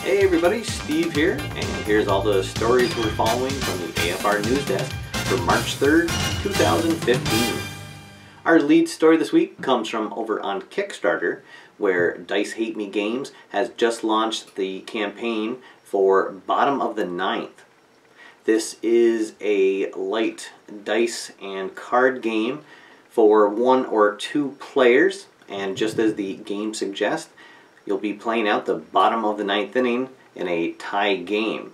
Hey everybody, Steve here, and here's all the stories we're following from the AFR News Desk for March 3rd, 2015. Our lead story this week comes from over on Kickstarter, where Dice Hate Me Games has just launched the campaign for Bottom of the Ninth. This is a light dice and card game for 1 or 2 players, and just as the game suggests, you'll be playing out the bottom of the 9th inning in a tie game.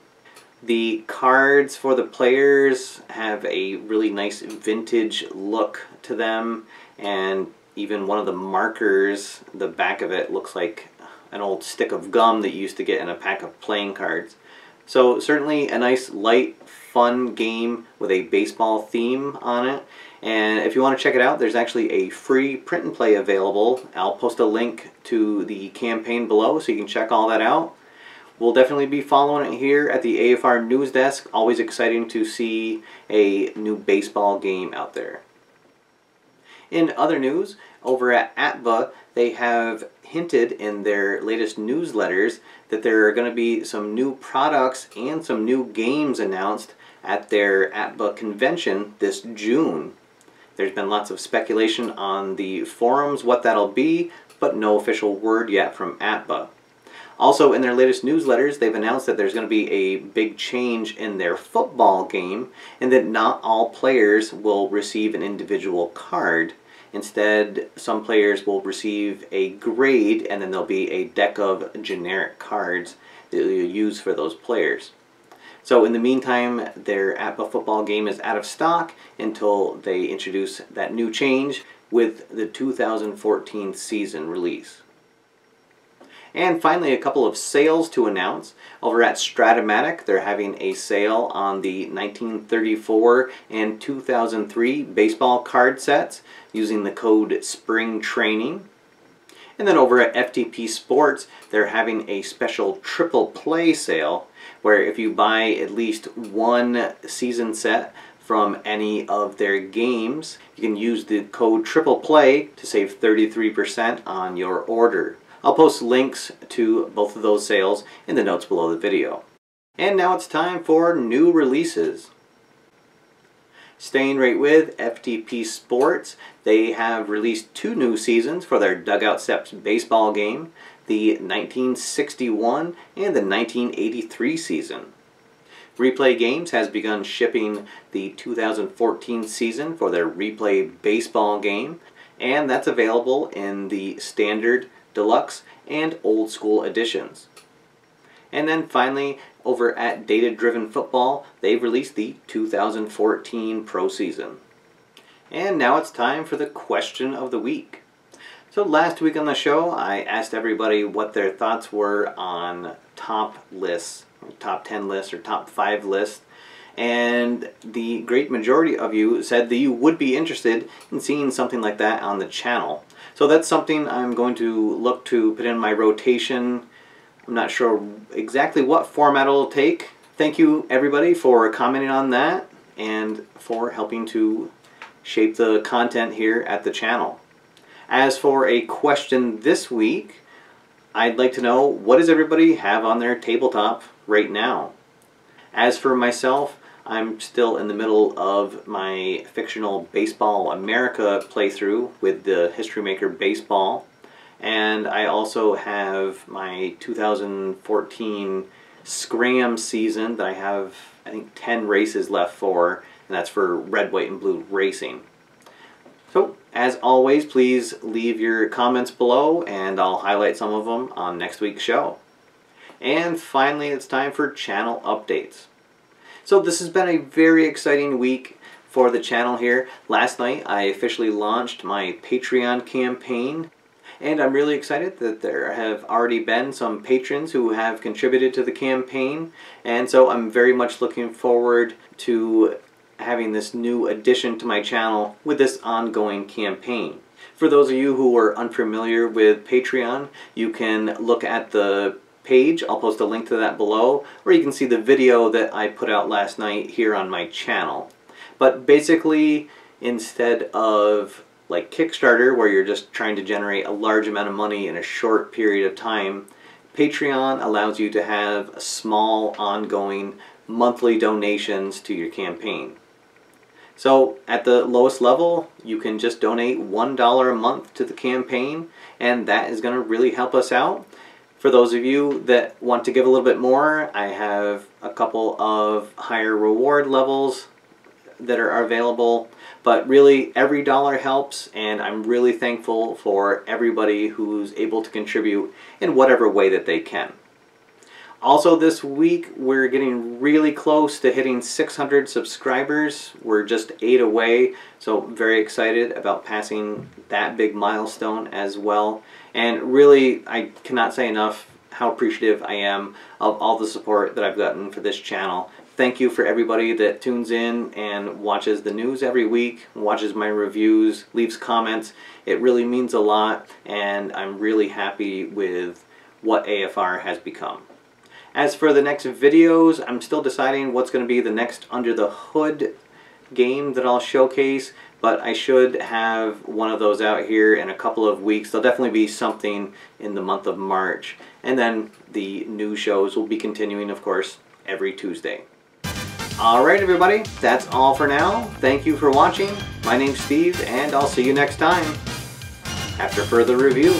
The cards for the players have a really nice vintage look to them, and even one of the markers, the back of it looks like an old stick of gum that you used to get in a pack of playing cards. So certainly a nice light, fun game with a baseball theme on it. And if you want to check it out, there's actually a free print and play available. I'll post a link to the campaign below so you can check all that out. We'll definitely be following it here at the AFR News Desk. Always exciting to see a new baseball game out there. In other news, over at APBA, they have hinted in their latest newsletters that there are going to be some new products and some new games announced at their APBA convention this June. There's been lots of speculation on the forums what that'll be, but no official word yet from APBA. Also, in their latest newsletters, they've announced that there's going to be a big change in their football game, and that not all players will receive an individual card. Instead, some players will receive a grade, and then there'll be a deck of generic cards that you'll use for those players. So in the meantime, their APBA football game is out of stock until they introduce that new change with the 2014 season release. And finally, a couple of sales to announce. Over at Strat-O-Matic, they're having a sale on the 1934 and 2003 baseball card sets using the code SPRINGTRAINING. And then over at FTP Sports, they're having a special TRIPLEPLAY sale where if you buy at least 1 season set from any of their games, you can use the code TRIPLEPLAY to save 33% on your order. I'll post links to both of those sales in the notes below the video. And now it's time for new releases. Staying right with FTP Sports, they have released 2 new seasons for their Dugout Steps Baseball game, the 1961 and the 1983 season. Replay Games has begun shipping the 2014 season for their Replay Baseball game, and that's available in the Standard, Deluxe, and Old School editions. And then finally, over at Data Driven Football, they've released the 2014 Pro Season. And now it's time for the question of the week. So last week on the show, I asked everybody what their thoughts were on top lists, top 10 lists or top 5 lists. And the great majority of you said that you would be interested in seeing something like that on the channel. So that's something I'm going to look to put in my rotation. I'm not sure exactly what format it'll take. Thank you everybody for commenting on that and for helping to shape the content here at the channel. As for a question this week, I'd like to know, what does everybody have on their tabletop right now? As for myself, I'm still in the middle of my fictional Baseball America playthrough with the History Maker Baseball. And I also have my 2014 Scram season that I have, I think, 10 races left for, and that's for Red, White, and Blue Racing. So, as always, please leave your comments below, and I'll highlight some of them on next week's show. And finally, it's time for channel updates. So this has been a very exciting week for the channel here. Last night, I officially launched my Patreon campaign. And I'm really excited that there have already been some patrons who have contributed to the campaign. And so I'm very much looking forward to having this new addition to my channel with this ongoing campaign. For those of you who are unfamiliar with Patreon, you can look at the page. I'll post a link to that below, or you can see the video that I put out last night here on my channel. But basically, instead of like Kickstarter, where you're just trying to generate a large amount of money in a short period of time, Patreon allows you to have small, ongoing, monthly donations to your campaign. So at the lowest level, you can just donate $1 a month to the campaign, and that is going to really help us out. For those of you that want to give a little bit more, I have a couple of higher reward levels that are available, but really every dollar helps, and I'm really thankful for everybody who's able to contribute in whatever way that they can. Also this week, we're getting really close to hitting 600 subscribers. We're just 8 away, so very excited about passing that big milestone as well. And really, I cannot say enough how appreciative I am of all the support that I've gotten for this channel. Thank you for everybody that tunes in and watches the news every week, watches my reviews, leaves comments. It really means a lot, and I'm really happy with what AFR has become. As for the next videos, I'm still deciding what's going to be the next Under the Hood game that I'll showcase, but I should have one of those out here in a couple of weeks. There'll definitely be something in the month of March. And then the new shows will be continuing, of course, every Tuesday. Alright everybody, that's all for now. Thank you for watching. My name's Steve, and I'll see you next time after further review.